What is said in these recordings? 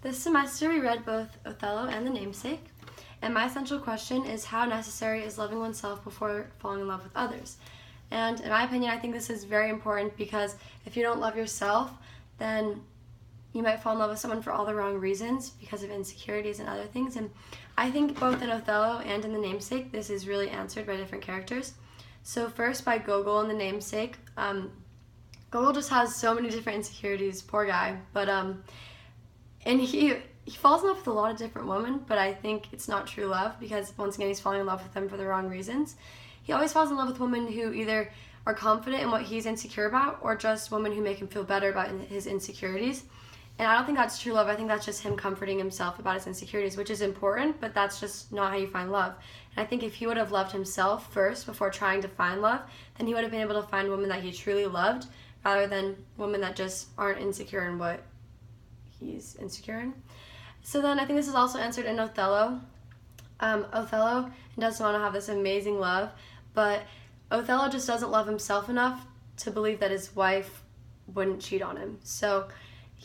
This semester we read both Othello and The Namesake, and my central question is how necessary is loving oneself before falling in love with others? And in my opinion, I think this is very important because if you don't love yourself, then you might fall in love with someone for all the wrong reasons because of insecurities and other things. And I think both in Othello and in The Namesake, this is really answered by different characters. So first by Gogol in The Namesake. Gogol just has so many different insecurities, poor guy. But and he falls in love with a lot of different women, but I think it's not true love because once again he's falling in love with them for the wrong reasons. He always falls in love with women who either are confident in what he's insecure about or just women who make him feel better about his insecurities. And I don't think that's true love. I think that's just him comforting himself about his insecurities, which is important, but that's just not how you find love. And I think if he would have loved himself first before trying to find love, then he would have been able to find women that he truly loved rather than women that just aren't insecure in what he's insecure in. So then I think this is also answered in Othello. Othello doesn't want to have this amazing love, but Othello just doesn't love himself enough to believe that his wife wouldn't cheat on him. So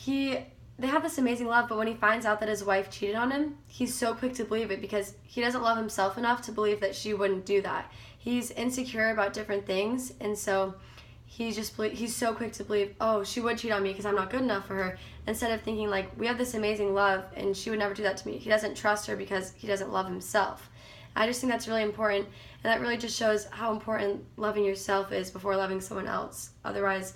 they have this amazing love, but when he finds out that his wife cheated on him, he's so quick to believe it because he doesn't love himself enough to believe that she wouldn't do that. He's insecure about different things, and so he's so quick to believe, oh, she would cheat on me because I'm not good enough for her, instead of thinking like, we have this amazing love and she would never do that to me. He doesn't trust her because he doesn't love himself. I just think that's really important, and that really just shows how important loving yourself is before loving someone else. Otherwise,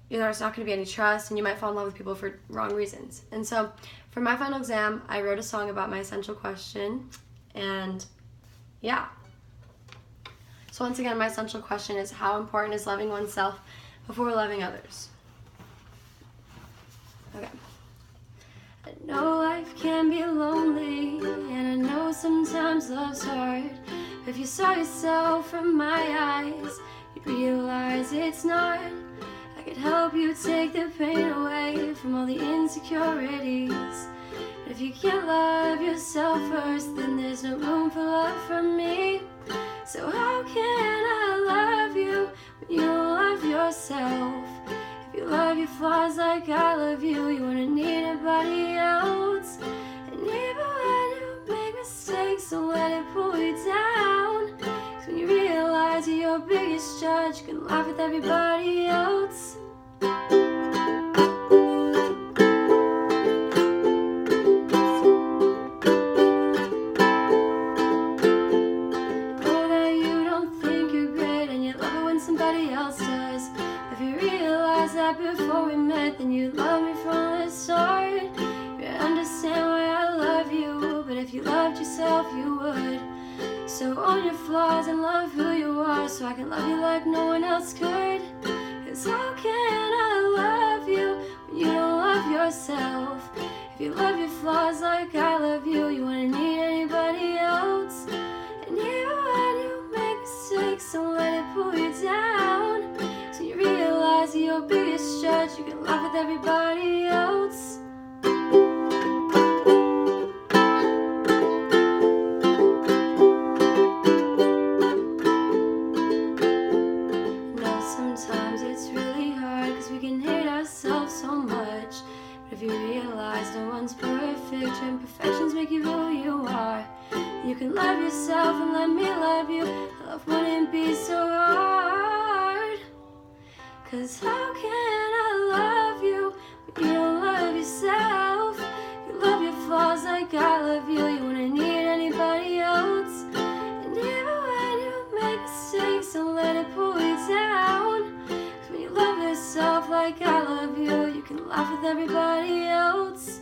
there's not going to be any trust and you might fall in love with people for wrong reasons. And so for my final exam, I wrote a song about my essential question, and yeah. So once again, my essential question is how important is loving oneself before loving others? Okay. I know life can be lonely, and I know sometimes love's hard. But if you saw yourself from my eyes, you'd realize it's not. I could help you take the pain away from all the insecurities. But if you can't love yourself first, then there's no room for love from me. So how can I love you when you don't love yourself? If you love your flaws like I love you, you wouldn't need anybody else. And even when you make mistakes, don't let it pull you down. 'Cause when you realize you're your biggest judge, you can laugh with everybody else. Somebody else does. If you realize that before we met, then you love me from the start. You understand why I love you, but if you loved yourself, you would. So own your flaws and love who you are, so I can love you like no one else could. 'Cause how can I love you when you don't love yourself? If you love your flaws like I love you, you wouldn't need anybody else. And even when you make mistakes, don't let it pull you down. So you realize you're your biggest judge, you can laugh with everybody else. Now sometimes it's really hard, 'cause we can hate ourselves so much. But if you realize no one's perfect, your imperfections make you who you are. You can love yourself and let me love you. Love wouldn't be so hard. 'Cause how can I love you when you don't love yourself? If you love your flaws like I love you, you wouldn't need anybody else. And even when you make mistakes, don't let it pull you down. 'Cause when you love yourself like I love you, you can laugh with everybody else.